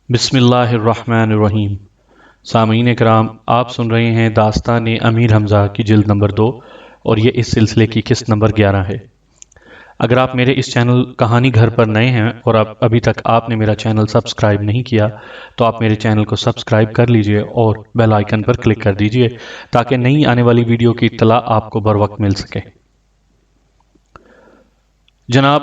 بسم اللہ الرحمن الرحیم۔ سامعین کرام، آپ سن رہے ہیں داستان امیر حمزہ کی جلد نمبر 2 اور یہ اس سلسلے کی قسط نمبر 11 ہے۔ اگر آپ میرے اس چینل کہانی گھر پر نئے ہیں اور ابھی تک آپ نے میرا چینل سبسکرائب نہیں کیا تو آپ میرے چینل کو سبسکرائب کر لیجئے اور بیل آئیکن پر کلک کر دیجئے تاکہ نئی آنے والی ویڈیو کی اطلاع آپ کو بر وقت مل سکے۔ جناب،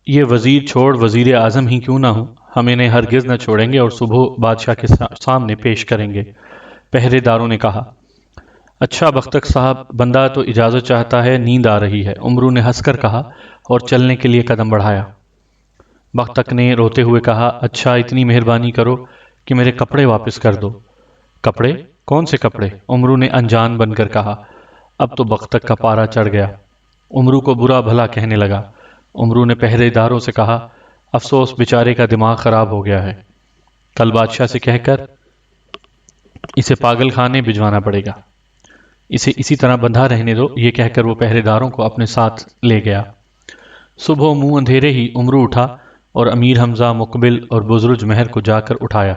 یہ وزیر چھوڑ وزیر اعظم ہی کیوں نہ ہوں، ہم انہیں ہرگز نہ چھوڑیں گے اور صبح بادشاہ کے سامنے پیش کریں گے، پہرے داروں نے کہا۔ اچھا بختک صاحب، بندہ تو اجازت چاہتا ہے، نیند آ رہی ہے، امرو نے ہنس کر کہا اور چلنے کے لیے قدم بڑھایا۔ بختک نے روتے ہوئے کہا، اچھا اتنی مہربانی کرو کہ میرے کپڑے واپس کر دو۔ کپڑے؟ کون سے کپڑے؟ امرو نے انجان بن کر کہا۔ اب تو بختک کا پارا چڑھ گیا، امرو کو برا بھلا کہنے لگا۔ امرو نے پہرے داروں سے کہا، افسوس بیچارے کا دماغ خراب ہو گیا ہے، کل بادشاہ سے کہہ کر اسے پاگل خانے بھجوانا پڑے گا، اسے اسی طرح بندھا رہنے دو، یہ کہہ کر وہ پہرے داروں کو اپنے ساتھ لے گیا۔ صبح منہ اندھیرے ہی امرو اٹھا اور امیر حمزہ، مقبل اور بزرج مہر کو جا کر اٹھایا۔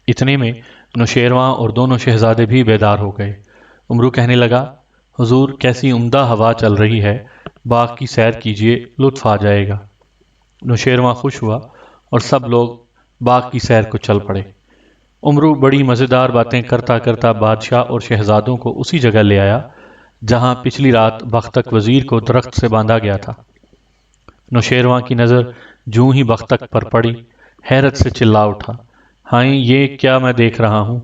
اتنے میں نوشیرواں اور دونوں شہزادے بھی بیدار ہو گئے۔ امرو کہنے لگا، حضور کیسی عمدہ ہوا چل رہی ہے، باغ کی سیر کیجیے، لطف آ جائے گا۔ نوشیرواں خوش ہوا اور سب لوگ باغ کی سیر کو چل پڑے۔ امرو بڑی مزیدار باتیں کرتا کرتا بادشاہ اور شہزادوں کو اسی جگہ لے آیا جہاں پچھلی رات بختک وزیر کو درخت سے باندھا گیا تھا۔ نوشیرواں کی نظر جوں ہی بختک پر پڑی، حیرت سے چلا اٹھا، ہائیں یہ کیا میں دیکھ رہا ہوں،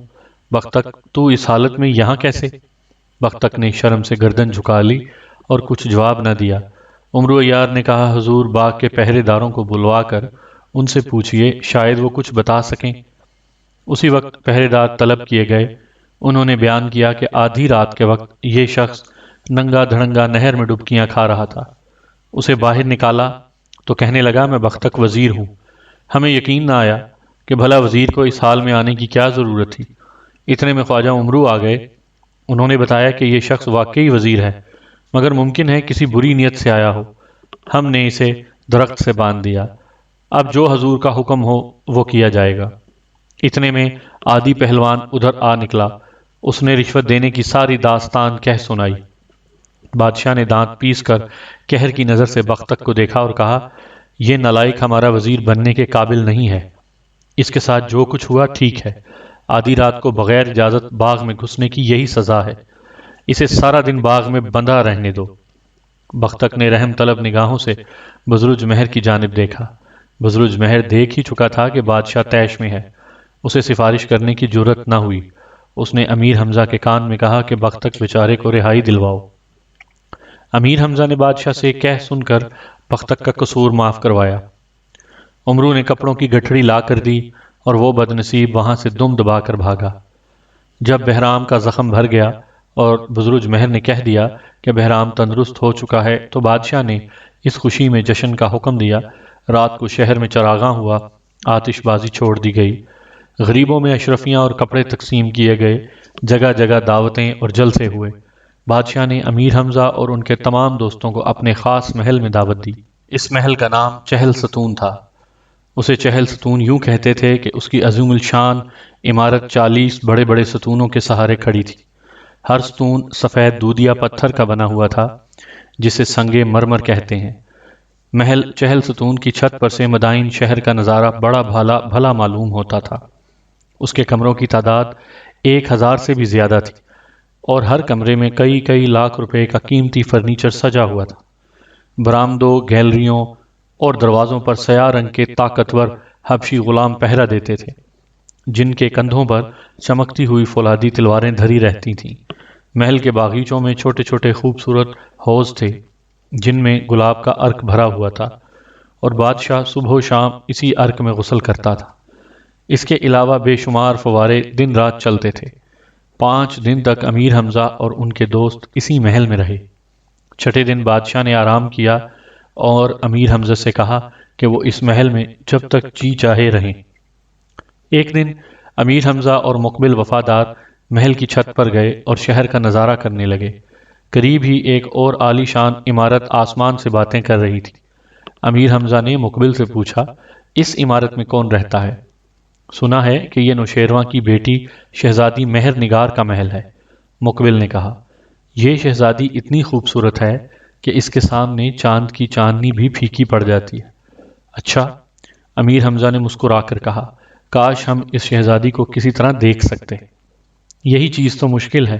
بختک تو اس حالت میں یہاں کیسے؟ بختک نے شرم سے گردن جھکا لی اور کچھ جواب نہ دیا۔ امرو عیار نے کہا، حضور باغ کے پہرے داروں کو بلوا کر ان سے پوچھئے، شاید وہ کچھ بتا سکیں۔ اسی وقت پہرے دار طلب کیے گئے۔ انہوں نے بیان کیا کہ آدھی رات کے وقت یہ شخص ننگا دھڑنگا نہر میں ڈبکیاں کھا رہا تھا۔ اسے باہر نکالا تو کہنے لگا، میں بختک وزیر ہوں۔ ہمیں یقین نہ آیا کہ بھلا وزیر کو اس حال میں آنے کی کیا ضرورت تھی۔ اتنے میں خواجہ امرو آ گئے۔ انہوں نے بتایا کہ یہ شخص واقعی وزیر ہے، مگر ممکن ہے کسی بری نیت سے آیا ہو، ہم نے اسے درخت سے باندھ دیا، اب جو حضور کا حکم ہو وہ کیا جائے گا۔ اتنے میں آدی پہلوان ادھر آ نکلا، اس نے رشوت دینے کی ساری داستان کہہ سنائی۔ بادشاہ نے دانت پیس کر قہر کی نظر سے بختک کو دیکھا اور کہا، یہ نالائق ہمارا وزیر بننے کے قابل نہیں ہے، اس کے ساتھ جو کچھ ہوا ٹھیک ہے، آدھی رات کو بغیر اجازت باغ میں گھسنے کی یہی سزا ہے، اسے سارا دن باغ میں بندھا رہنے دو۔ بختک نے رحم طلب نگاہوں سے بزرج مہر کی جانب دیکھا۔ بزرج مہر دیکھ ہی چکا تھا کہ بادشاہ طیش میں ہے، اسے سفارش کرنے کی جرت نہ ہوئی۔ اس نے امیر حمزہ کے کان میں کہا کہ بختک بیچارے کو رہائی دلواؤ۔ امیر حمزہ نے بادشاہ سے کہہ سن کر بختک کا قصور معاف کروایا۔ امرو نے کپڑوں کی گٹھڑی لا کر دی اور وہ بدنصیب وہاں سے دم دبا کر بھاگا۔ جب بہرام کا زخم بھر گیا اور بزرج مہر نے کہہ دیا کہ بہرام تندرست ہو چکا ہے تو بادشاہ نے اس خوشی میں جشن کا حکم دیا۔ رات کو شہر میں چراغاں ہوا، آتش بازی چھوڑ دی گئی، غریبوں میں اشرفیاں اور کپڑے تقسیم کیے گئے، جگہ جگہ دعوتیں اور جلسے ہوئے۔ بادشاہ نے امیر حمزہ اور ان کے تمام دوستوں کو اپنے خاص محل میں دعوت دی۔ اس محل کا نام چہل ستون تھا۔ اسے چہل ستون یوں کہتے تھے کہ اس کی عظیم الشان عمارت 40 بڑے بڑے ستونوں کے سہارے کھڑی تھی۔ ہر ستون سفید دودیا پتھر کا بنا ہوا تھا جسے سنگ مرمر کہتے ہیں۔ محل چہل ستون کی چھت پر سے مدائن شہر کا نظارہ بڑا بھلا معلوم ہوتا تھا۔ اس کے کمروں کی تعداد 1000 سے بھی زیادہ تھی اور ہر کمرے میں کئی کئی لاکھ روپے کا قیمتی فرنیچر سجا ہوا تھا۔ برآمدوں، گیلریوں اور دروازوں پر سیاہ رنگ کے طاقتور حبشی غلام پہرا دیتے تھے، جن کے کندھوں پر چمکتی ہوئی فولادی تلواریں دھری رہتی تھیں۔ محل کے باغیچوں میں چھوٹے چھوٹے خوبصورت حوض تھے جن میں گلاب کا عرق بھرا ہوا تھا اور بادشاہ صبح و شام اسی عرق میں غسل کرتا تھا۔ اس کے علاوہ بے شمار فوارے دن رات چلتے تھے۔ 5 دن تک امیر حمزہ اور ان کے دوست اسی محل میں رہے۔ چھٹے دن بادشاہ نے آرام کیا اور امیر حمزہ سے کہا کہ وہ اس محل میں جب تک جی چاہے رہیں۔ ایک دن امیر حمزہ اور مقبل وفادار محل کی چھت پر گئے اور شہر کا نظارہ کرنے لگے۔ قریب ہی ایک اور عالی شان عمارت آسمان سے باتیں کر رہی تھی۔ امیر حمزہ نے مقبل سے پوچھا، اس عمارت میں کون رہتا ہے؟ سنا ہے کہ یہ نوشیروان کی بیٹی شہزادی مہر نگار کا محل ہے۔ مقبل نے کہا، یہ شہزادی اتنی خوبصورت ہے کہ اس کے سامنے چاند کی چاندنی بھی پھیکی پڑ جاتی ہے۔ اچھا، امیر حمزہ نے مسکرا کر کہا، کاش ہم اس شہزادی کو کسی طرح دیکھ سکتے۔ یہی چیز تو مشکل ہے۔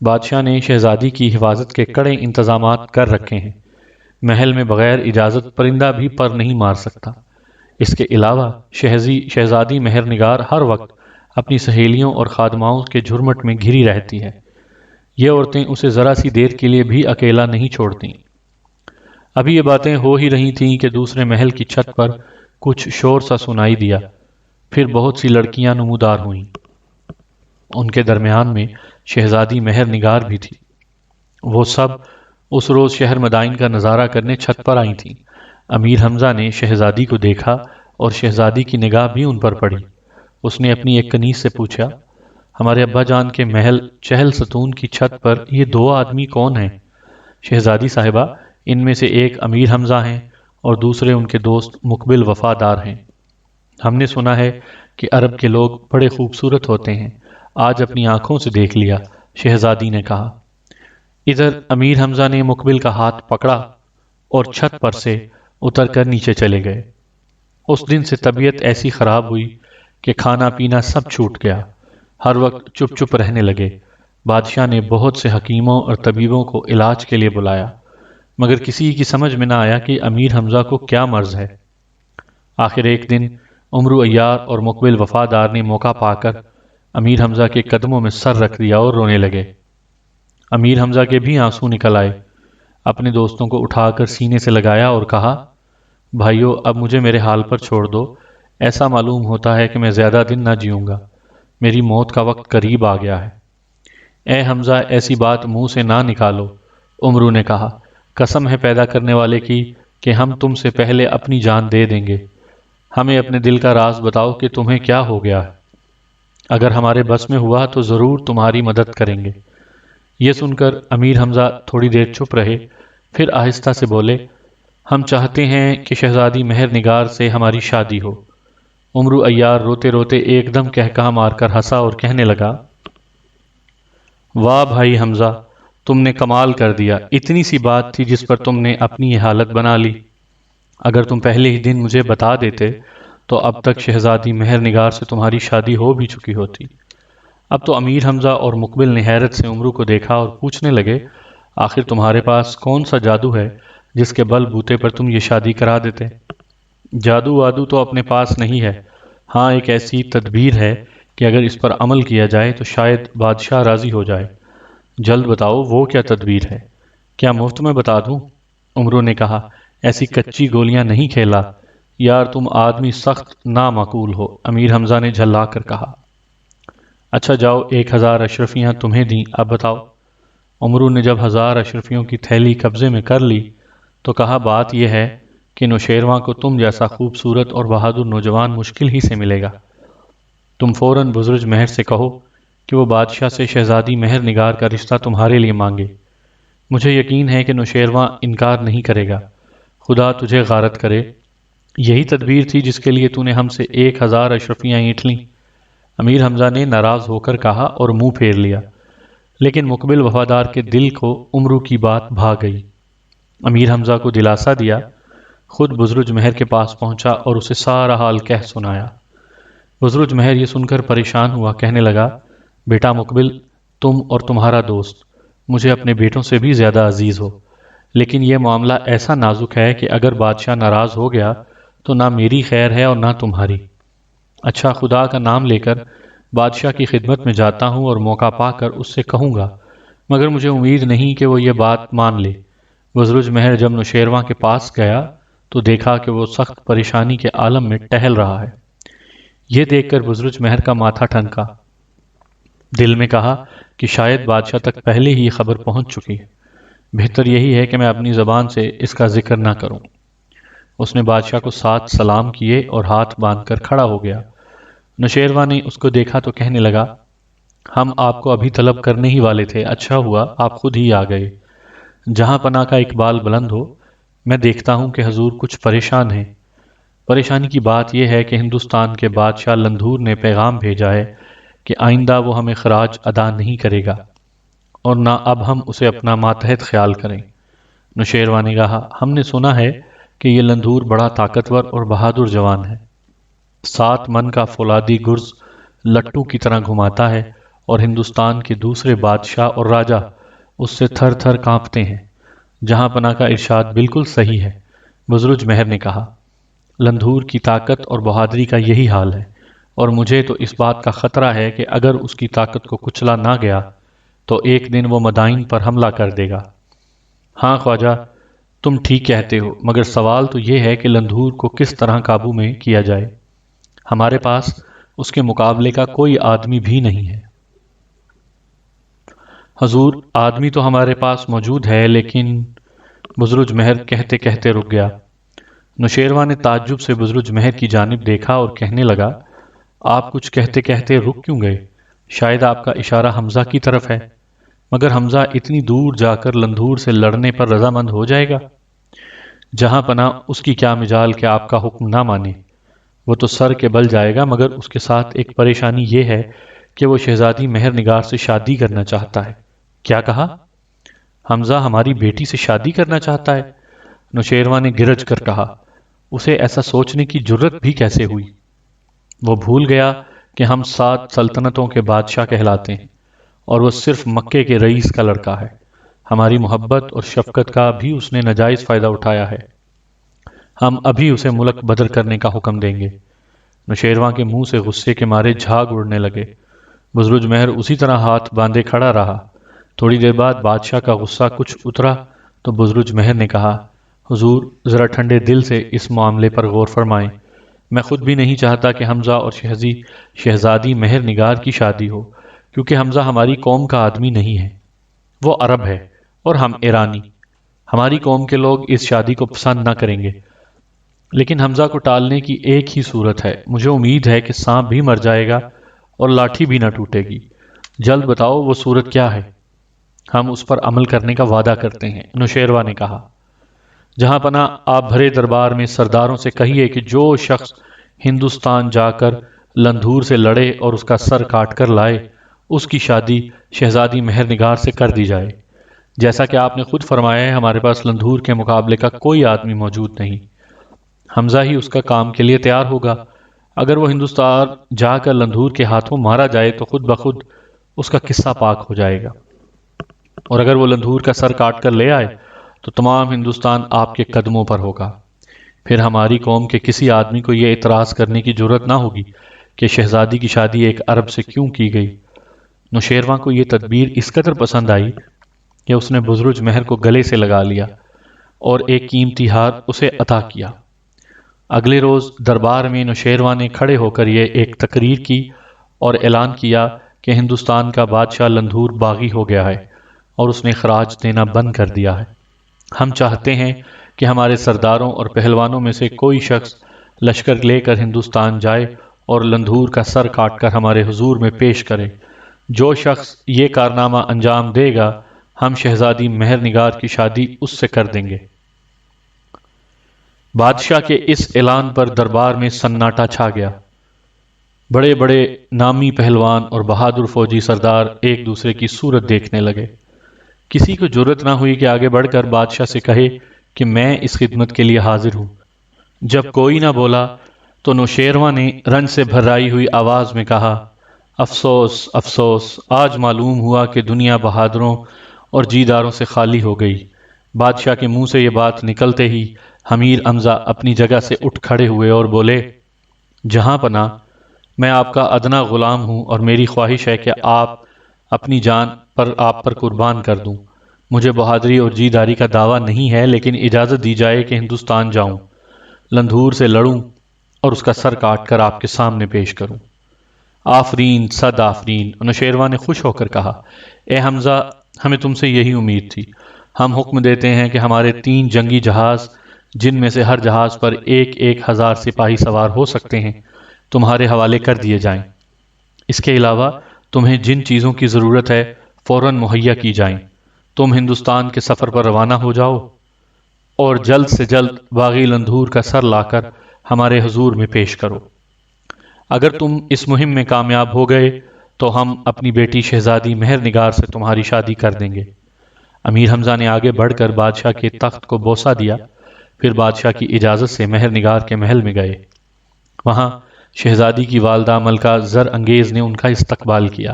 بادشاہ نے شہزادی کی حفاظت کے کڑے انتظامات کر رکھے ہیں۔ محل میں بغیر اجازت پرندہ بھی پر نہیں مار سکتا۔ اس کے علاوہ شہزادی مہر نگار ہر وقت اپنی سہیلیوں اور خادماؤں کے جھرمٹ میں گھری رہتی ہے۔ یہ عورتیں اسے ذرا سی دیر کے لیے بھی اکیلا نہیں چھوڑتیں۔ ابھی یہ باتیں ہو ہی رہی تھیں کہ دوسرے محل کی چھت پر کچھ شور سا سنائی دیا۔ پھر بہت سی لڑکیاں نمودار ہوئیں۔ ان کے درمیان میں شہزادی مہر نگار بھی تھی۔ وہ سب اس روز شہر مدائن کا نظارہ کرنے چھت پر آئی تھیں۔ امیر حمزہ نے شہزادی کو دیکھا اور شہزادی کی نگاہ بھی ان پر پڑی۔ اس نے اپنی ایک کنیز سے پوچھا، ہمارے ابا جان کے محل چہل ستون کی چھت پر یہ دو آدمی کون ہیں؟ شہزادی صاحبہ، ان میں سے ایک امیر حمزہ ہیں اور دوسرے ان کے دوست مقبل وفادار ہیں۔ ہم نے سنا ہے کہ عرب کے لوگ بڑے خوبصورت ہوتے ہیں، آج اپنی آنکھوں سے دیکھ لیا، شہزادی نے کہا۔ ادھر امیر حمزہ نے مقبل کا ہاتھ پکڑا اور چھت پر سے اتر کر نیچے چلے گئے۔ اس دن سے طبیعت ایسی خراب ہوئی کہ کھانا پینا سب چھوٹ گیا۔ ہر وقت چپ چپ رہنے لگے۔ بادشاہ نے بہت سے حکیموں اور طبیبوں کو علاج کے لیے بلایا، مگر کسی کی سمجھ میں نہ آیا کہ امیر حمزہ کو کیا مرض ہے۔ آخر ایک دن عمرو عیار اور مقبل وفادار نے موقع پا کر امیر حمزہ کے قدموں میں سر رکھ دیا اور رونے لگے۔ امیر حمزہ کے بھی آنسو نکل آئے۔ اپنے دوستوں کو اٹھا کر سینے سے لگایا اور کہا، بھائیو، اب مجھے میرے حال پر چھوڑ دو۔ ایسا معلوم ہوتا ہے کہ میں زیادہ دن نہ جیوں گا۔ میری موت کا وقت قریب آ گیا ہے۔ اے حمزہ، ایسی بات منہ سے نہ نکالو، عمرو نے کہا۔ قسم ہے پیدا کرنے والے کی کہ ہم تم سے پہلے اپنی جان دے دیں گے۔ ہمیں اپنے دل کا راز بتاؤ کہ تمہیں کیا ہو گیا ہے۔ اگر ہمارے بس میں ہوا تو ضرور تمہاری مدد کریں گے۔ یہ سن کر امیر حمزہ تھوڑی دیر چپ رہے، پھر آہستہ سے بولے، ہم چاہتے ہیں کہ شہزادی مہر نگار سے ہماری شادی ہو۔ عمرو عیار روتے روتے ایک دم کہکہا مار کر ہنسا اور کہنے لگا، واہ بھائی حمزہ، تم نے کمال کر دیا۔ اتنی سی بات تھی جس پر تم نے اپنی یہ حالت بنا لی۔ اگر تم پہلے ہی دن مجھے بتا دیتے تو اب تک شہزادی مہر نگار سے تمہاری شادی ہو بھی چکی ہوتی۔ اب تو امیر حمزہ اور مقبل نے حیرت سے عمرو کو دیکھا اور پوچھنے لگے، آخر تمہارے پاس کون سا جادو ہے جس کے بل بوتے پر تم یہ شادی کرا دیتے؟ جادو وادو تو اپنے پاس نہیں ہے، ہاں ایک ایسی تدبیر ہے کہ اگر اس پر عمل کیا جائے تو شاید بادشاہ راضی ہو جائے۔ جلد بتاؤ وہ کیا تدبیر ہے؟ کیا مفت میں بتا دوں؟ عمرو نے کہا، ایسی کچی گولیاں نہیں کھیلا یار، تم آدمی سخت نامعقول ہو۔ امیر حمزہ نے جھلا کر کہا، اچھا جاؤ، 1000 اشرفیاں تمہیں دیں، اب بتاؤ۔ عمرو نے جب 1000 اشرفیوں کی تھیلی قبضے میں کر لی تو کہا، بات یہ ہے کہ نوشیروان کو تم جیسا خوبصورت اور بہادر نوجوان مشکل ہی سے ملے گا۔ تم فوراً بزرج مہر سے کہو کہ وہ بادشاہ سے شہزادی مہر نگار کا رشتہ تمہارے لیے مانگے۔ مجھے یقین ہے کہ نوشیروان انکار نہیں کرے گا۔ خدا تجھے غارت کرے۔ یہی تدبیر تھی جس کے لیے تو نے ہم سے 1000 اشرفیاں اینٹ لیں؟ امیر حمزہ نے ناراض ہو کر کہا اور منہ پھیر لیا، لیکن مقبل وفادار کے دل کو عمرو کی بات بھا گئی۔ امیر حمزہ کو دلاسا دیا، خود بزرج مہر کے پاس پہنچا اور اسے سارا حال کہہ سنایا۔ بزرج مہر یہ سن کر پریشان ہوا، کہنے لگا، بیٹا مقبل، تم اور تمہارا دوست مجھے اپنے بیٹوں سے بھی زیادہ عزیز ہو، لیکن یہ معاملہ ایسا نازک ہے کہ اگر بادشاہ ناراض ہو گیا تو نہ میری خیر ہے اور نہ تمہاری۔ اچھا، خدا کا نام لے کر بادشاہ کی خدمت میں جاتا ہوں اور موقع پا کر اس سے کہوں گا، مگر مجھے امید نہیں کہ وہ یہ بات مان لے۔ بزرج مہر جب نوشیروان کے پاس گیا تو دیکھا کہ وہ سخت پریشانی کے عالم میں ٹہل رہا ہے۔ یہ دیکھ کر بزرج مہر کا ماتھا ٹھنکا، دل میں کہا کہ شاید بادشاہ تک پہلے ہی یہ خبر پہنچ چکی ہے، بہتر یہی ہے کہ میں اپنی زبان سے اس کا ذکر نہ کروں۔ اس نے بادشاہ کو 7 سلام کیے اور ہاتھ باندھ کر کھڑا ہو گیا۔ نوشیروان نے اس کو دیکھا تو کہنے لگا، ہم آپ کو ابھی طلب کرنے ہی والے تھے، اچھا ہوا آپ خود ہی آ گئے۔ جہاں پناہ کا اقبال بلند ہو، میں دیکھتا ہوں کہ حضور کچھ پریشان ہیں۔ پریشانی کی بات یہ ہے کہ ہندوستان کے بادشاہ لندھور نے پیغام بھیجا ہے کہ آئندہ وہ ہمیں خراج ادا نہیں کرے گا اور نہ اب ہم اسے اپنا ماتحت خیال کریں۔ نوشیروان نے کہا، ہم نے سنا ہے کہ یہ لندھور بڑا طاقتور اور بہادر جوان ہے۔ 7 من کا فولادی گرز لٹو کی طرح گھماتا ہے اور ہندوستان کے دوسرے بادشاہ اور راجہ اس سے تھر تھر کانپتے ہیں۔ جہاں پناہ کا ارشاد بالکل صحیح ہے، بزرج مہر نے کہا۔ لندھور کی طاقت اور بہادری کا یہی حال ہے، اور مجھے تو اس بات کا خطرہ ہے کہ اگر اس کی طاقت کو کچلا نہ گیا تو ایک دن وہ مدائن پر حملہ کر دے گا۔ ہاں خواجہ، تم ٹھیک کہتے ہو، مگر سوال تو یہ ہے کہ لندھور کو کس طرح قابو میں کیا جائے۔ ہمارے پاس اس کے مقابلے کا کوئی آدمی بھی نہیں ہے۔ حضور، آدمی تو ہمارے پاس موجود ہے، لیکن بزرج مہر کہتے کہتے رک گیا۔ نوشیروان نے تعجب سے بزرج مہر کی جانب دیکھا اور کہنے لگا، آپ کچھ کہتے کہتے رک کیوں گئے؟ شاید آپ کا اشارہ حمزہ کی طرف ہے، مگر حمزہ اتنی دور جا کر لندھور سے لڑنے پر رضامند ہو جائے گا؟ جہاں پناہ اس کی کیا مجال کہ آپ کا حکم نہ مانے۔ وہ تو سر کے بل جائے گا، مگر اس کے ساتھ ایک پریشانی یہ ہے کہ وہ شہزادی مہر نگار سے شادی کرنا چاہتا ہے۔ کیا کہا؟ حمزہ ہماری بیٹی سے شادی کرنا چاہتا ہے؟ نوشیروان نے گرج کر کہا، اسے ایسا سوچنے کی جرت بھی کیسے ہوئی؟ وہ بھول گیا کہ ہم 7 سلطنتوں کے بادشاہ کہلاتے ہیں اور وہ صرف مکے کے رئیس کا لڑکا ہے۔ ہماری محبت اور شفقت کا بھی اس نے ناجائز فائدہ اٹھایا ہے۔ ہم ابھی اسے ملک بدر کرنے کا حکم دیں گے۔ نوشیروان کے منہ سے غصے کے مارے جھاگ اڑنے لگے۔ بزرج مہر اسی طرح ہاتھ باندھے کھڑا رہا۔ تھوڑی دیر بعد بادشاہ کا غصہ کچھ اترا تو بزرج مہر نے کہا، حضور ذرا ٹھنڈے دل سے اس معاملے پر غور فرمائیں۔ میں خود بھی نہیں چاہتا کہ حمزہ اور شہزادی مہر نگار کی شادی ہو، کیونکہ حمزہ ہماری قوم کا آدمی نہیں ہے۔ وہ عرب ہے اور ہم ایرانی۔ ہماری قوم کے لوگ اس شادی کو پسند نہ کریں گے، لیکن حمزہ کو ٹالنے کی ایک ہی صورت ہے۔ مجھے امید ہے کہ سانپ بھی مر جائے گا اور لاٹھی بھی نہ ٹوٹے گی۔ جلد بتاؤ وہ صورت کیا ہے؟ ہم اس پر عمل کرنے کا وعدہ کرتے ہیں، نوشیروان نے کہا۔ جہاں پناہ آپ بھرے دربار میں سرداروں سے کہیے کہ جو شخص ہندوستان جا کر لندھور سے لڑے اور اس کا سر کاٹ کر لائے، اس کی شادی شہزادی مہر نگار سے کر دی جائے۔ جیسا کہ آپ نے خود فرمایا ہے، ہمارے پاس لندھور کے مقابلے کا کوئی آدمی موجود نہیں۔ حمزہ ہی اس کا کام کے لیے تیار ہوگا۔ اگر وہ ہندوستان جا کر لندھور کے ہاتھوں مارا جائے تو خود بخود اس کا قصہ پاک ہو جائے گا، اور اگر وہ لندھور کا سر کاٹ کر لے آئے تو تمام ہندوستان آپ کے قدموں پر ہوگا۔ پھر ہماری قوم کے کسی آدمی کو یہ اعتراض کرنے کی جرت نہ ہوگی کہ شہزادی کی شادی ایک عرب سے کیوں کی گئی۔ نوشیروان کو یہ تدبیر اس قدر پسند آئی کہ اس نے بزرج مہر کو گلے سے لگا لیا اور ایک قیمتی ہار اسے عطا کیا۔ اگلے روز دربار میں نوشیروان نے کھڑے ہو کر یہ ایک تقریر کی اور اعلان کیا کہ ہندوستان کا بادشاہ لندھور باغی ہو گیا ہے اور اس نے خراج دینا بند کر دیا ہے۔ ہم چاہتے ہیں کہ ہمارے سرداروں اور پہلوانوں میں سے کوئی شخص لشکر لے کر ہندوستان جائے اور لندھور کا سر کاٹ کر ہمارے حضور میں پیش کرے۔ جو شخص یہ کارنامہ انجام دے گا، ہم شہزادی مہر نگار کی شادی اس سے کر دیں گے۔ بادشاہ کے اس اعلان پر دربار میں سناٹا چھا گیا۔ بڑے بڑے نامی پہلوان اور بہادر فوجی سردار ایک دوسرے کی صورت دیکھنے لگے۔ کسی کو جرت نہ ہوئی کہ آگے بڑھ کر بادشاہ سے کہے کہ میں اس خدمت کے لیے حاضر ہوں۔ جب کوئی نہ بولا تو نوشیروان نے رنج سے بھرائی ہوئی آواز میں کہا، افسوس افسوس، آج معلوم ہوا کہ دنیا بہادروں اور جیداروں سے خالی ہو گئی۔ بادشاہ کے منہ سے یہ بات نکلتے ہی امیر حمزہ اپنی جگہ سے اٹھ کھڑے ہوئے اور بولے، جہاں پناہ، میں آپ کا ادنا غلام ہوں اور میری خواہش ہے کہ اپنی جان پر آپ پر قربان کر دوں۔ مجھے بہادری اور جیداری کا دعویٰ نہیں ہے، لیکن اجازت دی جائے کہ ہندوستان جاؤں، لندھور سے لڑوں اور اس کا سر کاٹ کر آپ کے سامنے پیش کروں۔ آفرین صد آفرین، نوشیروان نے خوش ہو کر کہا، اے حمزہ، ہمیں تم سے یہی امید تھی۔ ہم حکم دیتے ہیں کہ ہمارے 3 جنگی جہاز، جن میں سے ہر جہاز پر 1,000 سپاہی سوار ہو سکتے ہیں، تمہارے حوالے کر دیے جائیں۔ اس کے علاوہ تمہیں جن چیزوں کی ضرورت ہے فوراً مہیا کی جائیں۔ تم ہندوستان کے سفر پر روانہ ہو جاؤ اور جلد سے جلد باغی لندھور کا سر لا کر ہمارے حضور میں پیش کرو۔ اگر تم اس مہم میں کامیاب ہو گئے تو ہم اپنی بیٹی شہزادی مہر نگار سے تمہاری شادی کر دیں گے۔ امیر حمزہ نے آگے بڑھ کر بادشاہ کے تخت کو بوسہ دیا، پھر بادشاہ کی اجازت سے مہر نگار کے محل میں گئے۔ وہاں شہزادی کی والدہ ملکہ زر انگیز نے ان کا استقبال کیا،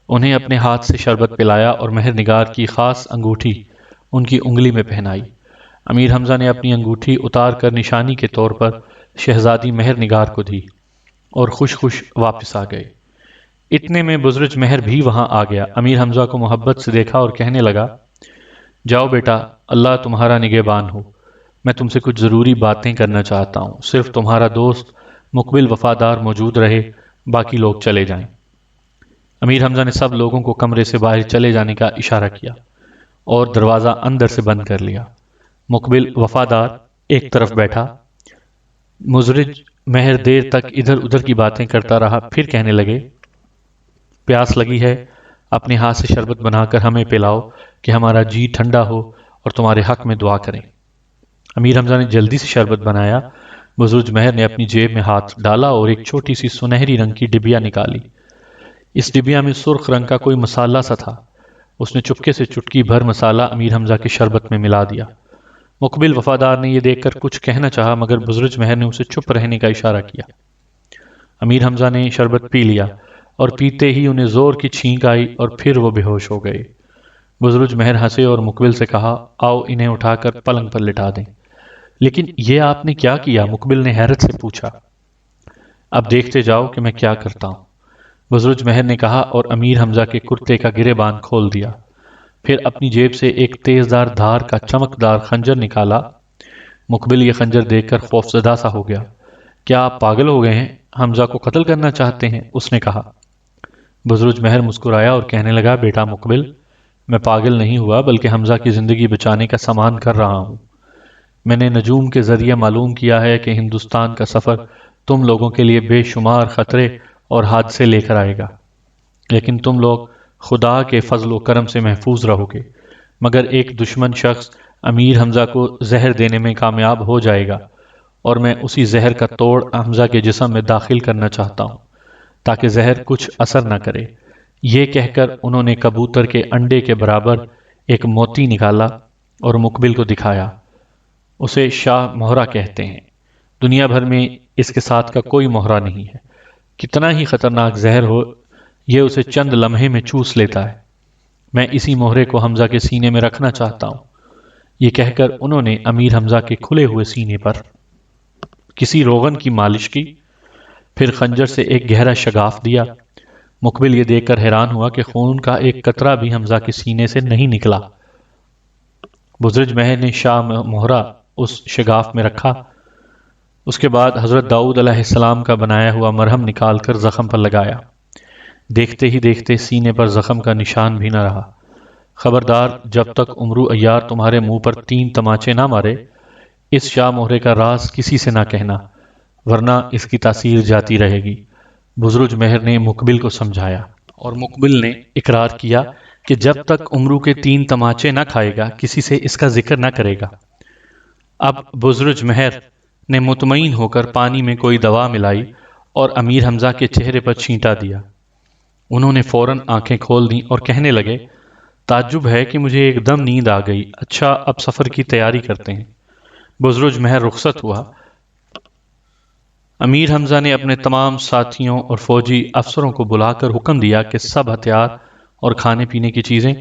انہیں اپنے ہاتھ سے شربت پلایا اور مہر نگار کی خاص انگوٹھی ان کی انگلی میں پہنائی۔ امیر حمزہ نے اپنی انگوٹھی اتار کر نشانی کے طور پر شہزادی مہر نگار کو دی اور خوش خوش واپس آ گئے۔ اتنے میں بزرج مہر بھی وہاں آ گیا۔ امیر حمزہ کو محبت سے دیکھا اور کہنے لگا، جاؤ بیٹا، اللہ تمہارا نگہبان ہو، میں تم سے کچھ ضروری باتیں کرنا چاہتا ہوں، صرف تمہارا دوست مقبل وفادار موجود رہے، باقی لوگ چلے جائیں۔ امیر حمزہ نے سب لوگوں کو کمرے سے باہر چلے جانے کا اشارہ کیا اور دروازہ اندر سے بند کر لیا۔ مقبل وفادار ایک طرف بیٹھا، مزرج مہر دیر تک ادھر ادھر کی باتیں کرتا رہا، پھر کہنے لگے، پیاس لگی ہے، اپنے ہاتھ سے شربت بنا کر ہمیں پلاؤ کہ ہمارا جی ٹھنڈا ہو اور تمہارے حق میں دعا کریں۔ امیر حمزہ نے جلدی سے شربت بنایا۔ بزرج مہر نے اپنی جیب میں ہاتھ ڈالا اور ایک چھوٹی سی سنہری رنگ کی ڈبیا نکالی۔ اس ڈبیا میں سرخ رنگ کا کوئی مسالہ سا تھا۔ اس نے چپکے سے چٹکی بھر مسالہ امیر حمزہ کے شربت میں ملا دیا۔ مقبل وفادار نے یہ دیکھ کر کچھ کہنا چاہا، مگر بزرج مہر نے اسے چپ رہنے کا اشارہ کیا۔ امیر حمزہ نے شربت پی لیا اور پیتے ہی انہیں زور کی چھینک آئی اور پھر وہ بے ہوش ہو گئے۔ بزرج مہر ہنسے اور مقبل سے کہا، آؤ انہیں اٹھا کر پلنگ پر لٹا دیں۔ لیکن یہ آپ نے کیا کیا؟ مقبل نے حیرت سے پوچھا۔ اب دیکھتے جاؤ کہ میں کیا کرتا ہوں، بزرج مہر نے کہا اور امیر حمزہ کے کرتے کا گریبان کھول دیا۔ پھر اپنی جیب سے ایک تیزدار دھار کا چمکدار خنجر نکالا۔ مقبل یہ خنجر دیکھ کر خوفزدہ سا ہو گیا۔ کیا آپ پاگل ہو گئے ہیں؟ حمزہ کو قتل کرنا چاہتے ہیں؟ اس نے کہا۔ بزرج مہر مسکرایا اور کہنے لگا، بیٹا مقبل، میں پاگل نہیں ہوا بلکہ حمزہ کی زندگی بچانے کا سامان کر رہا ہوں۔ میں نے نجوم کے ذریعے معلوم کیا ہے کہ ہندوستان کا سفر تم لوگوں کے لیے بے شمار خطرے اور حادثے لے کر آئے گا، لیکن تم لوگ خدا کے فضل و کرم سے محفوظ رہو گے، مگر ایک دشمن شخص امیر حمزہ کو زہر دینے میں کامیاب ہو جائے گا اور میں اسی زہر کا توڑ حمزہ کے جسم میں داخل کرنا چاہتا ہوں تاکہ زہر کچھ اثر نہ کرے۔ یہ کہہ کر انہوں نے کبوتر کے انڈے کے برابر ایک موتی نکالا اور مقبل کو دکھایا۔ اسے شاہ مہرہ کہتے ہیں، دنیا بھر میں اس کے ساتھ کا کوئی مہرہ نہیں ہے، کتنا ہی خطرناک زہر ہو یہ اسے چند لمحے میں چوس لیتا ہے۔ میں اسی مہرے کو حمزہ کے سینے میں رکھنا چاہتا ہوں۔ یہ کہہ کر انہوں نے امیر حمزہ کے کھلے ہوئے سینے پر کسی روغن کی مالش کی، پھر خنجر سے ایک گہرا شگاف دیا۔ مقبل یہ دیکھ کر حیران ہوا کہ خون کا ایک قطرہ بھی حمزہ کے سینے سے نہیں نکلا۔ بزرج مہر نے شاہ مہرہ اس شگاف میں رکھا۔ اس کے بعد حضرت داؤد علیہ السلام کا بنایا ہوا مرہم نکال کر زخم پر لگایا۔ دیکھتے ہی دیکھتے سینے پر زخم کا نشان بھی نہ رہا۔ خبردار، جب تک عمرو عیار تمہارے منہ پر 3 تماچے نہ مارے، اس شاہ مہرے کا راز کسی سے نہ کہنا، ورنہ اس کی تاثیر جاتی رہے گی۔ بزرج مہر نے مقبل کو سمجھایا اور مقبل نے اقرار کیا کہ جب تک عمرو کے 3 تماچے نہ کھائے گا کسی سے اس کا ذکر نہ کرے گا۔ اب بزرج مہر نے مطمئن ہو کر پانی میں کوئی دوا ملائی اور امیر حمزہ کے چہرے پر چھینٹا دیا۔ انہوں نے فوراً آنکھیں کھول دیں اور کہنے لگے، تعجب ہے کہ مجھے ایک دم نیند آ گئی، اچھا اب سفر کی تیاری کرتے ہیں۔ بزرج مہر رخصت ہوا۔ امیر حمزہ نے اپنے تمام ساتھیوں اور فوجی افسروں کو بلا کر حکم دیا کہ سب ہتھیار اور کھانے پینے کی چیزیں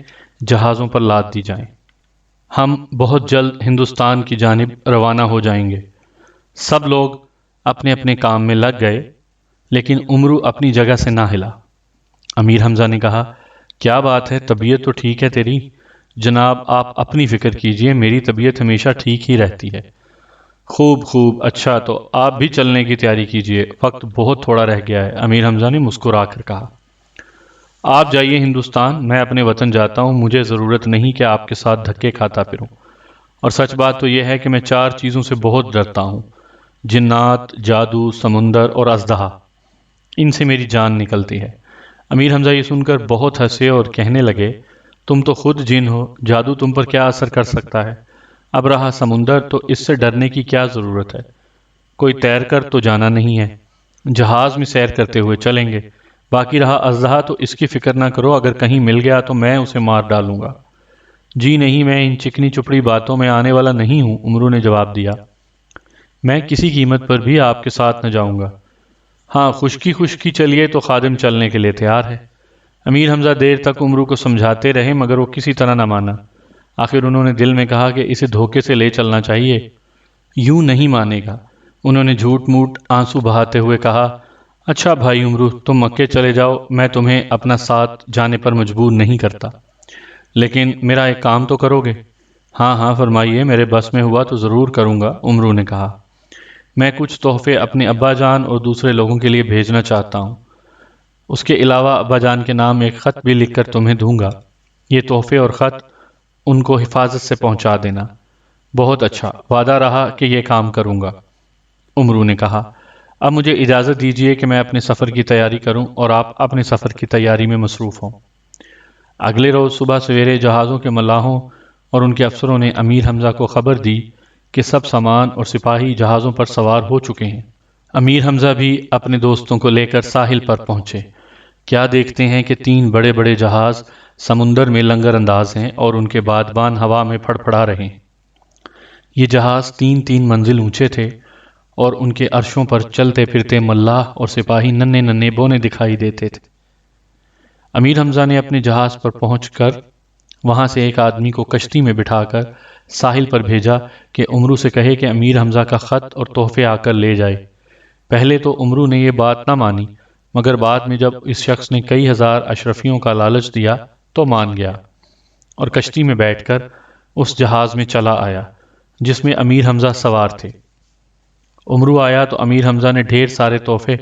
جہازوں پر لاد دی جائیں۔ ہم بہت جلد ہندوستان کی جانب روانہ ہو جائیں گے۔ سب لوگ اپنے اپنے کام میں لگ گئے، لیکن عمرو اپنی جگہ سے نہ ہلا۔ امیر حمزہ نے کہا، کیا بات ہے، طبیعت تو ٹھیک ہے تیری؟ جناب آپ اپنی فکر کیجئے، میری طبیعت ہمیشہ ٹھیک ہی رہتی ہے۔ خوب خوب، اچھا تو آپ بھی چلنے کی تیاری کیجئے، وقت بہت تھوڑا رہ گیا ہے، امیر حمزہ نے مسکرا کر کہا۔ آپ جائیے ہندوستان، میں اپنے وطن جاتا ہوں، مجھے ضرورت نہیں کہ آپ کے ساتھ دھکے کھاتا پھروں۔ اور سچ بات تو یہ ہے کہ میں 4 چیزوں سے بہت ڈرتا ہوں، جنات، جادو، سمندر اور اژدہا، ان سے میری جان نکلتی ہے۔ امیر حمزہ یہ سن کر بہت ہنسے اور کہنے لگے، تم تو خود جن ہو، جادو تم پر کیا اثر کر سکتا ہے؟ اب رہا سمندر، تو اس سے ڈرنے کی کیا ضرورت ہے؟ کوئی تیر کر تو جانا نہیں ہے، جہاز میں سیر کرتے ہوئے چلیں گے۔ باقی رہا اژدہا تو اس کی فکر نہ کرو، اگر کہیں مل گیا تو میں اسے مار ڈالوں گا۔ جی نہیں، میں ان چکنی چپڑی باتوں میں آنے والا نہیں ہوں، امرو نے جواب دیا۔ میں کسی قیمت پر بھی آپ کے ساتھ نہ جاؤں گا۔ ہاں، خشکی خشکی چلیے تو خادم چلنے کے لیے تیار ہے۔ امیر حمزہ دیر تک امرو کو سمجھاتے رہے مگر وہ کسی طرح نہ مانا۔ آخر انہوں نے دل میں کہا کہ اسے دھوکے سے لے چلنا چاہیے، یوں نہیں مانے گا۔ انہوں نے جھوٹ موٹ آنسو بہاتے ہوئے کہا، اچھا بھائی عمرو، تم مکے چلے جاؤ، میں تمہیں اپنا ساتھ جانے پر مجبور نہیں کرتا، لیکن میرا ایک کام تو کرو گے؟ ہاں ہاں فرمائیے، میرے بس میں ہوا تو ضرور کروں گا، عمرو نے کہا۔ میں کچھ تحفے اپنے ابا جان اور دوسرے لوگوں کے لیے بھیجنا چاہتا ہوں، اس کے علاوہ ابا جان کے نام ایک خط بھی لکھ کر تمہیں دوں گا، یہ تحفے اور خط ان کو حفاظت سے پہنچا دینا۔ بہت اچھا، وعدہ رہا کہ یہ کام کروں گا، عمرو نے کہا۔ اب مجھے اجازت دیجیے کہ میں اپنے سفر کی تیاری کروں اور آپ اپنے سفر کی تیاری میں مصروف ہوں۔ اگلے روز صبح سویرے جہازوں کے ملاحوں اور ان کے افسروں نے امیر حمزہ کو خبر دی کہ سب سامان اور سپاہی جہازوں پر سوار ہو چکے ہیں۔ امیر حمزہ بھی اپنے دوستوں کو لے کر ساحل پر پہنچے۔ کیا دیکھتے ہیں کہ 3 بڑے بڑے جہاز سمندر میں لنگر انداز ہیں اور ان کے بادبان ہوا میں پھڑ پھڑا رہے ہیں۔ یہ جہاز 3 منزل اونچے تھے اور ان کے عرشوں پر چلتے پھرتے ملاح اور سپاہی ننھے ننھے بونے دکھائی دیتے تھے۔ امیر حمزہ نے اپنے جہاز پر پہنچ کر وہاں سے ایک آدمی کو کشتی میں بٹھا کر ساحل پر بھیجا کہ عمرو سے کہے کہ امیر حمزہ کا خط اور تحفے آ کر لے جائے۔ پہلے تو عمرو نے یہ بات نہ مانی، مگر بعد میں جب اس شخص نے کئی ہزار اشرفیوں کا لالچ دیا تو مان گیا اور کشتی میں بیٹھ کر اس جہاز میں چلا آیا جس میں امیر حمزہ سوار تھے۔ عمرو آیا تو امیر حمزہ نے ڈھیر سارے تحفے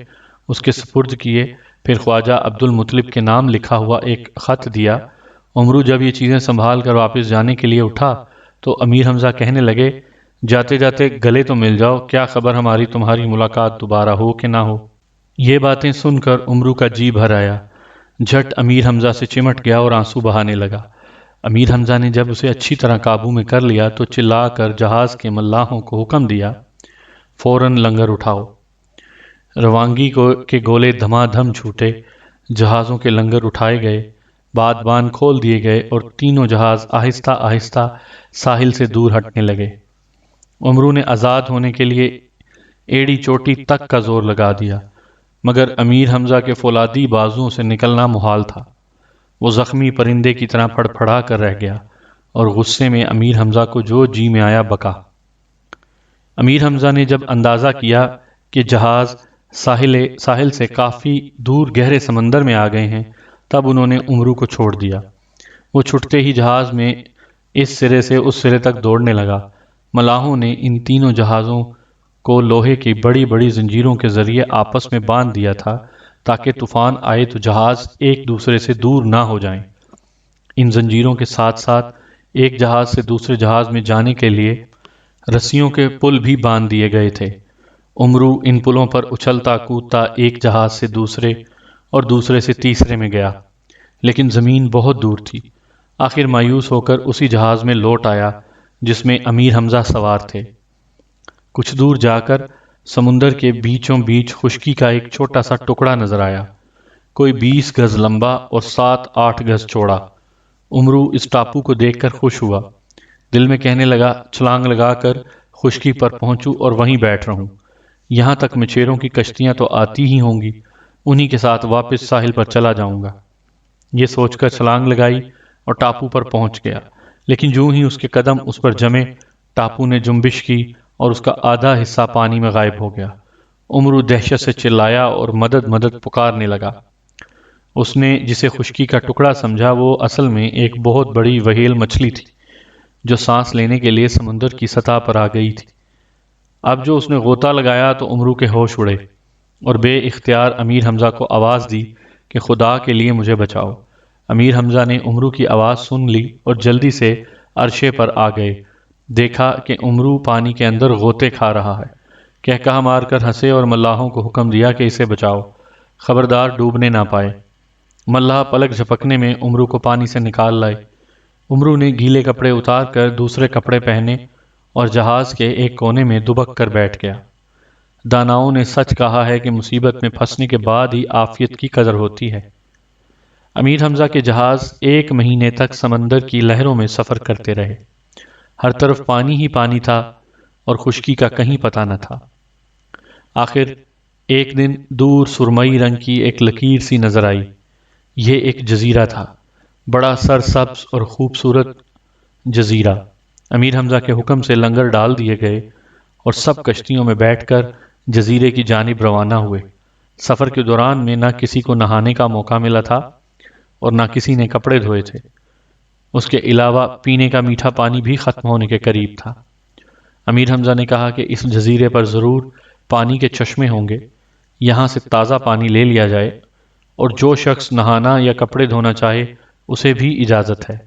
اس کے سپرد کیے، پھر خواجہ عبد المطلب کے نام لکھا ہوا ایک خط دیا۔ عمرو جب یہ چیزیں سنبھال کر واپس جانے کے لیے اٹھا تو امیر حمزہ کہنے لگے، جاتے جاتے گلے تو مل جاؤ، کیا خبر ہماری تمہاری ملاقات دوبارہ ہو کہ نہ ہو۔ یہ باتیں سن کر عمرو کا جی بھر آیا، جھٹ امیر حمزہ سے چمٹ گیا اور آنسو بہانے لگا۔ امیر حمزہ نے جب اسے اچھی طرح قابو میں کر لیا تو چلا کر جہاز کے ملاحوں کو حکم دیا، فوراً لنگر اٹھاؤ۔ روانگی کے گولے دھما دھم چھوٹے، جہازوں کے لنگر اٹھائے گئے، بادبان کھول دیے گئے اور تینوں جہاز آہستہ آہستہ ساحل سے دور ہٹنے لگے۔ عمرو نے آزاد ہونے کے لیے ایڑی چوٹی تک کا زور لگا دیا، مگر امیر حمزہ کے فولادی بازوؤں سے نکلنا محال تھا۔ وہ زخمی پرندے کی طرح پھڑ پھڑا کر رہ گیا اور غصے میں امیر حمزہ کو جو جی میں آیا بکا۔ امیر حمزہ نے جب اندازہ کیا کہ جہاز ساحل سے کافی دور گہرے سمندر میں آ گئے ہیں، تب انہوں نے عمرو کو چھوڑ دیا۔ وہ چھٹتے ہی جہاز میں اس سرے سے اس سرے تک دوڑنے لگا۔ ملاحوں نے ان تینوں جہازوں کو لوہے کی بڑی بڑی زنجیروں کے ذریعے آپس میں باندھ دیا تھا تاکہ طوفان آئے تو جہاز ایک دوسرے سے دور نہ ہو جائیں۔ ان زنجیروں کے ساتھ ساتھ ایک جہاز سے دوسرے جہاز میں جانے کے لیے رسیوں کے پل بھی باندھ دیے گئے تھے۔ عمرو ان پلوں پر اچھلتا کودتا ایک جہاز سے دوسرے اور دوسرے سے تیسرے میں گیا، لیکن زمین بہت دور تھی۔ آخر مایوس ہو کر اسی جہاز میں لوٹ آیا جس میں امیر حمزہ سوار تھے۔ کچھ دور جا کر سمندر کے بیچوں بیچ خشکی کا ایک چھوٹا سا ٹکڑا نظر آیا، کوئی 20 گز لمبا اور 7-8 گز چوڑا۔ عمرو اس ٹاپو کو دیکھ کر خوش ہوا، دل میں کہنے لگا، چھلانگ لگا کر خشکی پر پہنچوں اور وہیں بیٹھ رہوں، یہاں تک مچھیروں کی کشتیاں تو آتی ہی ہوں گی، انہی کے ساتھ واپس ساحل پر چلا جاؤں گا۔ یہ سوچ کر چھلانگ لگائی اور ٹاپو پر پہنچ گیا، لیکن جو ہی اس کے قدم اس پر جمے، ٹاپو نے جنبش کی اور اس کا آدھا حصہ پانی میں غائب ہو گیا۔ عمرو دہشت سے چلایا اور مدد مدد پکارنے لگا۔ اس نے جسے خشکی کا ٹکڑا سمجھا وہ اصل میں ایک بہت بڑی وہیل مچھلی تھی جو سانس لینے کے لیے سمندر کی سطح پر آ گئی تھی۔ اب جو اس نے غوطہ لگایا تو عمرو کے ہوش اڑے اور بے اختیار امیر حمزہ کو آواز دی کہ خدا کے لیے مجھے بچاؤ۔ امیر حمزہ نے عمرو کی آواز سن لی اور جلدی سے عرشے پر آ گئے۔ دیکھا کہ عمرو پانی کے اندر غوطے کھا رہا ہے۔ کہا مار کر ہنسے اور ملاحوں کو حکم دیا کہ اسے بچاؤ، خبردار ڈوبنے نہ پائے۔ ملاح پلک جھپکنے میں عمرو کو پانی سے نکال لائے۔ عمرو نے گیلے کپڑے اتار کر دوسرے کپڑے پہنے اور جہاز کے ایک کونے میں دبک کر بیٹھ گیا۔ داناؤں نے سچ کہا ہے کہ مصیبت میں پھنسنے کے بعد ہی عافیت کی قدر ہوتی ہے۔ امیر حمزہ کے جہاز 1 مہینے تک سمندر کی لہروں میں سفر کرتے رہے۔ ہر طرف پانی ہی پانی تھا اور خشکی کا کہیں پتہ نہ تھا۔ آخر ایک دن دور سرمئی رنگ کی ایک لکیر سی نظر آئی۔ یہ ایک جزیرہ تھا، بڑا سرسبز اور خوبصورت جزیرہ۔ امیر حمزہ کے حکم سے لنگر ڈال دیے گئے اور سب کشتیوں میں بیٹھ کر جزیرے کی جانب روانہ ہوئے۔ سفر کے دوران میں نہ کسی کو نہانے کا موقع ملا تھا اور نہ کسی نے کپڑے دھوئے تھے۔ اس کے علاوہ پینے کا میٹھا پانی بھی ختم ہونے کے قریب تھا۔ امیر حمزہ نے کہا کہ اس جزیرے پر ضرور پانی کے چشمے ہوں گے، یہاں سے تازہ پانی لے لیا جائے، اور جو شخص نہانا یا کپڑے دھونا چاہے اسے بھی اجازت ہے۔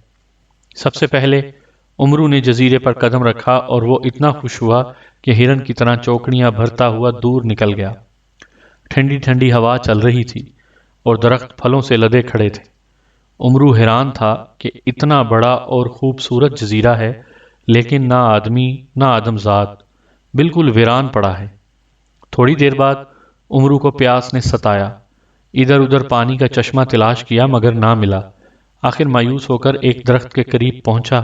سب سے پہلے عمرو نے جزیرے پر قدم رکھا اور وہ اتنا خوش ہوا کہ ہرن کی طرح چوکڑیاں بھرتا ہوا دور نکل گیا۔ ٹھنڈی ٹھنڈی ہوا چل رہی تھی اور درخت پھلوں سے لدے کھڑے تھے۔ عمرو حیران تھا کہ اتنا بڑا اور خوبصورت جزیرہ ہے، لیکن نہ آدمی نہ آدمزاد، بالکل ویران پڑا ہے۔ تھوڑی دیر بعد عمرو کو پیاس نے ستایا۔ ادھر ادھر پانی کا چشمہ تلاش کیا مگر نہ ملا۔ آخر مایوس ہو کر ایک درخت کے قریب پہنچا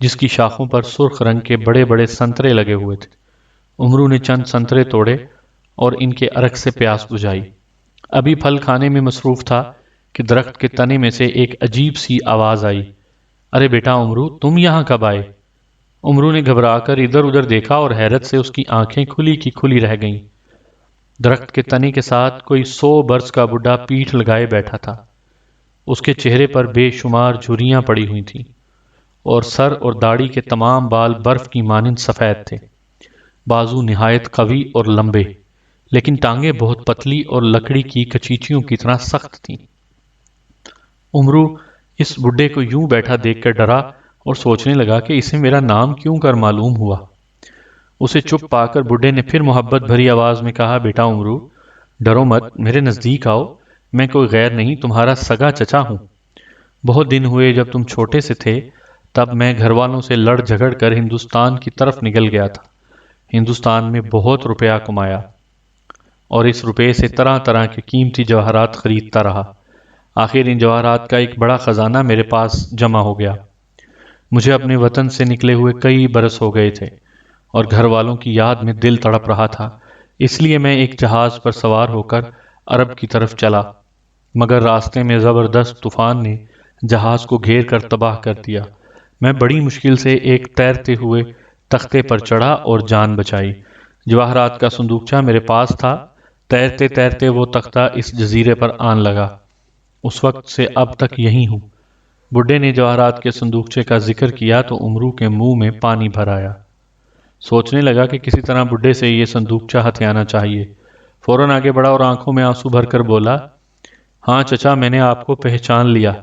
جس کی شاخوں پر سرخ رنگ کے بڑے بڑے سنترے لگے ہوئے تھے۔ عمرو نے چند سنترے توڑے اور ان کے عرق سے پیاس بجھائی۔ ابھی پھل کھانے میں مصروف تھا کہ درخت کے تنے میں سے ایک عجیب سی آواز آئی، ارے بیٹا عمرو، تم یہاں کب آئے؟ عمرو نے گھبرا کر ادھر ادھر دیکھا اور حیرت سے اس کی آنکھیں کھلی کی کھلی رہ گئیں۔ درخت کے تنے کے ساتھ کوئی 100 برس کا بڈھا پیٹھ لگائے بیٹھا تھا۔ اس کے چہرے پر بے شمار جھریاں پڑی ہوئی تھیں اور سر اور داڑھی کے تمام بال برف کی مانند سفید تھے۔ بازو نہایت قوی اور لمبے، لیکن ٹانگیں بہت پتلی اور لکڑی کی کچیچیوں کی طرح سخت تھیں۔ عمرو اس بڈھے کو یوں بیٹھا دیکھ کر ڈرا اور سوچنے لگا کہ اسے میرا نام کیوں کر معلوم ہوا۔ اسے چپ پا کر بڈھے نے پھر محبت بھری آواز میں کہا، بیٹا عمرو، ڈرو مت، میرے نزدیک آؤ، میں کوئی غیر نہیں، تمہارا سگا چچا ہوں۔ بہت دن ہوئے جب تم چھوٹے سے تھے، تب میں گھر والوں سے لڑ جھگڑ کر ہندوستان کی طرف نکل گیا تھا۔ ہندوستان میں بہت روپیہ کمایا اور اس روپے سے طرح طرح کے قیمتی جواہرات خریدتا رہا۔ آخر ان جواہرات کا ایک بڑا خزانہ میرے پاس جمع ہو گیا۔ مجھے اپنے وطن سے نکلے ہوئے کئی برس ہو گئے تھے اور گھر والوں کی یاد میں دل تڑپ رہا تھا، اس لیے میں ایک جہاز پر سوار ہو کر عرب کی طرف چلا، مگر راستے میں زبردست طوفان نے جہاز کو گھیر کر تباہ کر دیا۔ میں بڑی مشکل سے ایک تیرتے ہوئے تختے پر چڑھا اور جان بچائی۔ جواہرات کا صندوقچہ میرے پاس تھا۔ تیرتے تیرتے وہ تختہ اس جزیرے پر آن لگا۔ اس وقت سے اب تک یہی ہوں۔ بڈھے نے جواہرات کے صندوقچے کا ذکر کیا تو عمرو کے منہ میں پانی بھر آیا۔ سوچنے لگا کہ کسی طرح بڈھے سے یہ صندوقچہ ہتھیانا چاہیے۔ فوراً آگے بڑھا اور آنکھوں میں آنسو بھر کر بولا، ہاں چچا، میں نے آپ کو پہچان لیا۔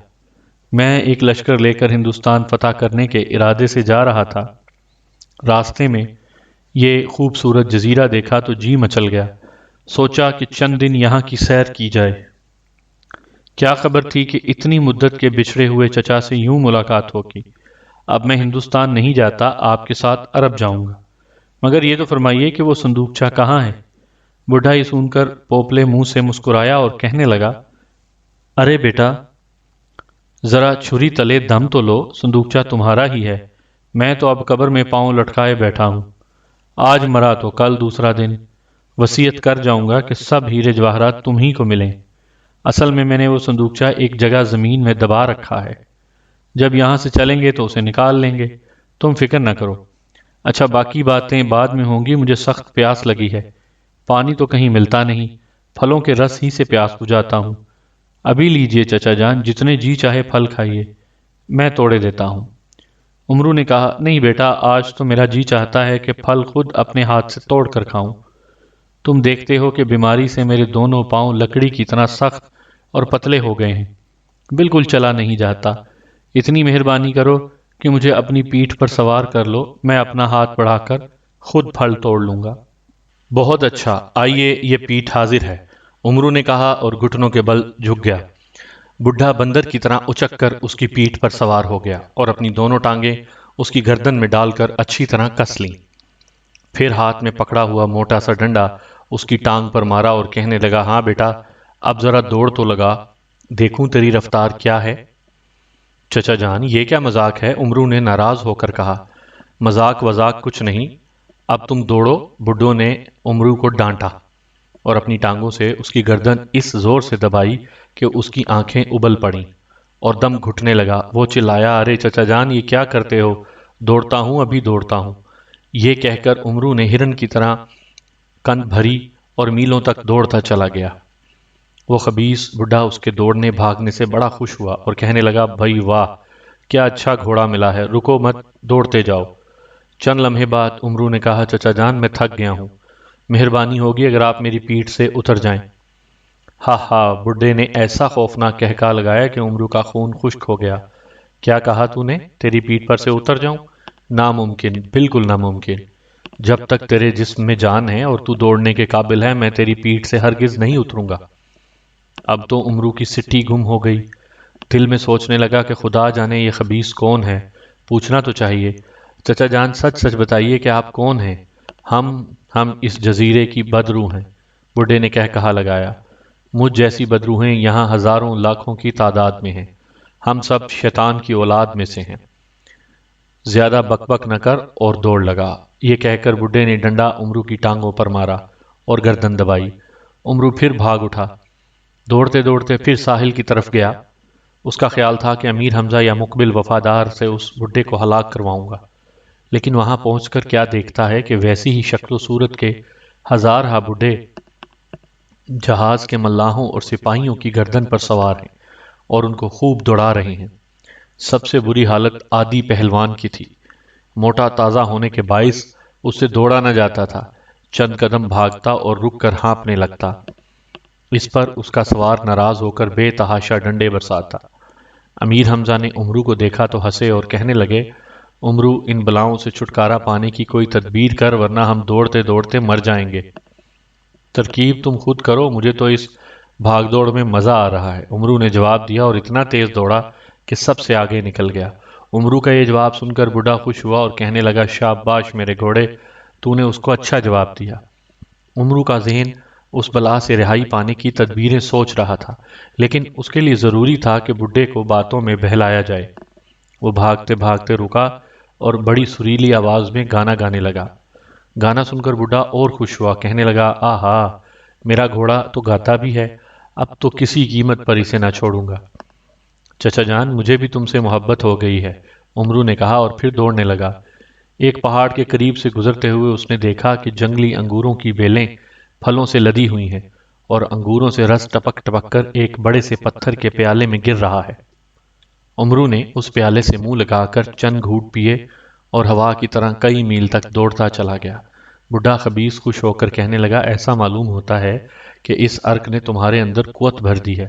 میں ایک لشکر لے کر ہندوستان فتح کرنے کے ارادے سے جا رہا تھا۔ راستے میں یہ خوبصورت جزیرہ دیکھا تو جی مچل گیا۔ سوچا کہ چند دن یہاں کی سیر کی جائے۔ کیا خبر تھی کہ اتنی مدت کے بچھڑے ہوئے چچا سے یوں ملاقات ہوگی۔ اب میں ہندوستان نہیں جاتا، آپ کے ساتھ عرب جاؤں گا، مگر یہ تو فرمائیے کہ وہ صندوقچہ کہاں ہے؟ بڈھا یہ سن کر پوپلے منہ سے مسکرایا اور کہنے لگا، ارے بیٹا، ذرا چھری تلے دم تو لو، صندوقچہ تمہارا ہی ہے۔ میں تو اب قبر میں پاؤں لٹکائے بیٹھا ہوں۔ آج مرا تو کل دوسرا دن۔ وصیت کر جاؤں گا کہ سب ہیرے جواہرات تم ہی کو ملیں۔ اصل میں نے وہ صندوقچہ ایک جگہ زمین میں دبا رکھا ہے، جب یہاں سے چلیں گے تو اسے نکال لیں گے، تم فکر نہ کرو۔ اچھا، باقی باتیں بعد میں ہوں گی، مجھے سخت پیاس لگی ہے، پانی تو کہیں ملتا نہیں، پھلوں کے رس ہی سے پیاس بجھاتا ہوں۔ ابھی لیجئے چچا جان، جتنے جی چاہے پھل کھائیے، میں توڑے دیتا ہوں۔ عمرو نے کہا، نہیں بیٹا، آج تو میرا جی چاہتا ہے کہ پھل خود اپنے ہاتھ سے توڑ کر کھاؤں۔ تم دیکھتے ہو کہ بیماری سے میرے دونوں پاؤں لکڑی کی طرح سخت اور پتلے ہو گئے ہیں، بالکل چلا نہیں جاتا۔ اتنی مہربانی کرو کہ مجھے اپنی پیٹھ پر سوار کر لو، میں اپنا ہاتھ بڑھا کر خود پھل توڑ لوں گا۔ بہت اچھا، آئیے، یہ پیٹھ حاضر ہے، عمرو نے کہا اور گھٹنوں کے بل جھک گیا۔ بڈھا بندر کی طرح اچک کر اس کی پیٹھ پر سوار ہو گیا اور اپنی دونوں ٹانگیں اس کی گردن میں ڈال کر اچھی طرح کس لیں۔ پھر ہاتھ میں پکڑا ہوا موٹا سا ڈنڈا اس کی ٹانگ پر مارا اور کہنے لگا، ہاں بیٹا اب ذرا دوڑ تو لگا، دیکھوں تیری رفتار کیا ہے۔ چچا جان یہ کیا مذاق ہے؟ امرو نے ناراض ہو کر کہا۔ مذاق وذاق کچھ نہیں، اب تم دوڑو۔ بڈھوں نے امرو کو ڈانٹا اور اپنی ٹانگوں سے اس کی گردن اس زور سے دبائی کہ اس کی آنکھیں ابل پڑیں اور دم گھٹنے لگا۔ وہ چلایا، ارے چچا جان یہ کیا کرتے ہو؟ دوڑتا ہوں، ابھی دوڑتا ہوں۔ یہ کہہ کر امرو نے ہرن کی طرح کند بھری اور میلوں تک دوڑتا چلا گیا۔ وہ خبیث بڈھا اس کے دوڑنے بھاگنے سے بڑا خوش ہوا اور کہنے لگا، بھائی واہ کیا اچھا گھوڑا ملا ہے، رکو مت، دوڑتے جاؤ۔ چند لمحے بعد امرو نے کہا، چچا جان میں تھک گیا ہوں، مہربانی ہوگی اگر آپ میری پیٹھ سے اتر جائیں۔ ہا ہا، بڈھے نے ایسا خوفناک کہکا لگایا کہ امرو کا خون خشک ہو گیا۔ کیا کہا تو نے؟ تیری پیٹھ پر سے اتر جاؤں؟ ناممکن، بالکل ناممکن۔ جب تک تیرے جسم میں جان ہے اور تو دوڑنے کے قابل ہے میں تیری پیٹھ سے ہرگز نہیں اتروں گا۔ اب تو امرو کی سٹی گم ہو گئی۔ دل میں سوچنے لگا کہ خدا جانے یہ خبیث کون ہے، پوچھنا تو چاہیے۔ چچا جان سچ سچ بتائیے کہ آپ کون ہیں؟ ہم اس جزیرے کی بدروح ہیں، بڈھے نے کہا لگایا۔ مجھ جیسی بدروحیں یہاں ہزاروں لاکھوں کی تعداد میں ہیں، ہم سب شیطان کی اولاد میں سے ہیں۔ زیادہ بک بک نہ کر اور دوڑ لگا۔ یہ کہہ کر بڈھے نے ڈنڈا امرو کی ٹانگوں پر مارا اور گردن دبائی۔ امرو پھر بھاگ اٹھا، دوڑتے دوڑتے پھر ساحل کی طرف گیا۔ اس کا خیال تھا کہ امیر حمزہ یا مقبل وفادار سے اس بڈھے کو ہلاک کرواؤں گا، لیکن وہاں پہنچ کر کیا دیکھتا ہے کہ ویسی ہی شکل و صورت کے ہزارہ بڈھے جہاز کے ملاحوں اور سپاہیوں کی گردن پر سوار ہیں اور ان کو خوب دوڑا رہے ہیں۔ سب سے بری حالت عادی پہلوان کی تھی، موٹا تازہ ہونے کے باعث اس سے دوڑا نہ جاتا تھا، چند قدم بھاگتا اور رک کر ہانپنے لگتا۔ اس پر اس کا سوار ناراض ہو کر بے تحاشا ڈنڈے برساتا۔ امیر حمزہ نے امرو کو دیکھا تو ہنسے اور کہنے لگے، امرو ان بلاؤں سے چھٹکارا پانے کی کوئی تدبیر کر ورنہ ہم دوڑتے دوڑتے مر جائیں گے۔ ترکیب تم خود کرو، مجھے تو اس بھاگ دوڑ میں مزہ آ رہا ہے، امرو نے جواب دیا اور اتنا تیز دوڑا کہ سب سے آگے نکل گیا۔ امرو کا یہ جواب سن کر بڈھا خوش ہوا اور کہنے لگا، شاباش میرے گھوڑے، تو نے اس کو اچھا جواب دیا۔ امرو کا ذہن اس بلا سے رہائی پانے کی تدبیریں سوچ رہا تھا، لیکن اس کے لیے ضروری تھا کہ بڈھے کو باتوں میں بہلایا جائے۔ وہ بھاگتے بھاگتے رکا اور بڑی سریلی آواز میں گانا گانے لگا۔ گانا سن کر بڈھا اور خوش ہوا، کہنے لگا، آہا میرا گھوڑا تو گاتا بھی ہے، اب تو کسی قیمت پر اسے نہ چھوڑوں گا۔ چچا جان مجھے بھی تم سے محبت ہو گئی ہے، امرو نے کہا اور پھر دوڑنے لگا۔ ایک پہاڑ کے قریب سے گزرتے ہوئے اس نے دیکھا کہ جنگلی انگوروں کی بیلیں پھلوں سے لدی ہوئی ہیں اور انگوروں سے رس ٹپک ٹپک کر ایک بڑے سے پتھر کے پیالے میں گر رہا ہے۔ امرو نے اس پیالے سے منہ لگا کر چند گھونٹ پیے اور ہوا کی طرح کئی میل تک دوڑتا چلا گیا۔ بڈھا خبیث خوش ہو کر کہنے لگا، ایسا معلوم ہوتا ہے کہ اس ارک نے تمہارے اندر قوت بھر دی ہے۔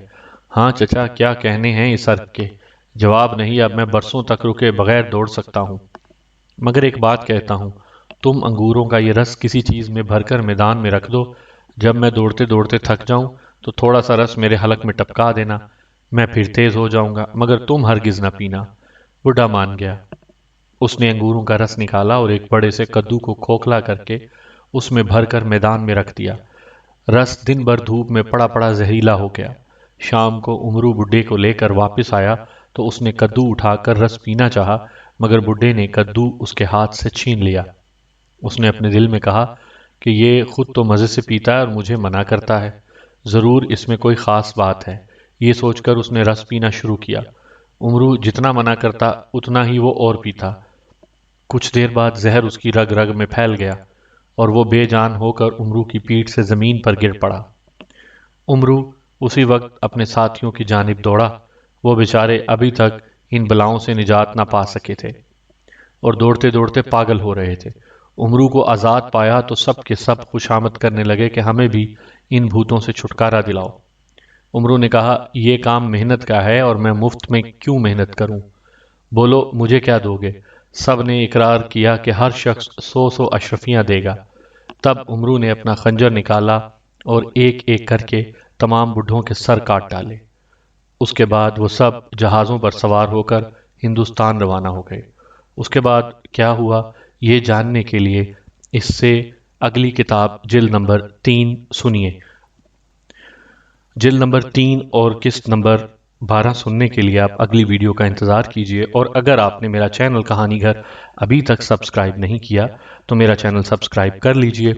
ہاں چچا کیا کہنے ہیں اس ارک کے، جواب نہیں، اب میں برسوں تک رکے بغیر دوڑ سکتا ہوں۔ مگر ایک بات کہتا ہوں، تم انگوروں کا یہ رس کسی چیز میں بھر کر میدان میں رکھ دو، جب میں دوڑتے دوڑتے تھک جاؤں تو تھوڑا سا رس میرے حلق میں ٹپکا دینا، میں پھر تیز ہو جاؤں گا، مگر تم ہرگز نہ پینا۔ بڈھا مان گیا۔ اس نے انگوروں کا رس نکالا اور ایک بڑے سے کدو کو کھوکھلا کر کے اس میں بھر کر میدان میں رکھ دیا۔ رس دن بھر دھوپ میں پڑا پڑا زہریلا ہو گیا۔ شام کو امرو بڈھے کو لے کر واپس آیا تو اس نے کدو اٹھا کر رس پینا چاہا، مگر بڈھے نے کدو اس کے ہاتھ سے چھین لیا۔ اس نے اپنے دل میں کہا کہ یہ خود تو مزے سے پیتا ہے اور مجھے منع کرتا ہے، ضرور اس میں کوئی خاص بات ہے۔ یہ سوچ کر اس نے رس پینا شروع کیا۔ امرو جتنا منع کرتا اتنا ہی وہ اور پیتا۔ کچھ دیر بعد زہر اس کی رگ رگ میں پھیل گیا اور وہ بے جان ہو کر امرو کی پیٹھ سے زمین پر گر پڑا۔ امرو اسی وقت اپنے ساتھیوں کی جانب دوڑا، وہ بیچارے ابھی تک ان بلاؤں سے نجات نہ پا سکے تھے اور دوڑتے دوڑتے پاگل ہو رہے تھے۔ امرو کو آزاد پایا تو سب کے سب خوشامد کرنے لگے کہ ہمیں بھی ان بھوتوں سے چھٹکارا دلاؤ۔ امرو نے کہا، یہ کام محنت کا ہے اور میں مفت میں کیوں محنت کروں؟ بولو مجھے کیا دو گے؟ سب نے اقرار کیا کہ ہر شخص 100 اشرفیاں دے گا۔ تب امرو نے اپنا خنجر نکالا اور ایک ایک کر کے تمام بڈھوں کے سر کاٹ ڈالے۔ اس کے بعد وہ سب جہازوں پر سوار ہو کر ہندوستان روانہ ہو گئے۔ اس کے بعد کیا ہوا یہ جاننے کے لیے اس سے اگلی کتاب جلد نمبر 3 سنیے۔ جلد نمبر 3 اور قسط نمبر 12 سننے کے لیے آپ اگلی ویڈیو کا انتظار کیجئے، اور اگر آپ نے میرا چینل کہانی گھر ابھی تک سبسکرائب نہیں کیا تو میرا چینل سبسکرائب کر لیجئے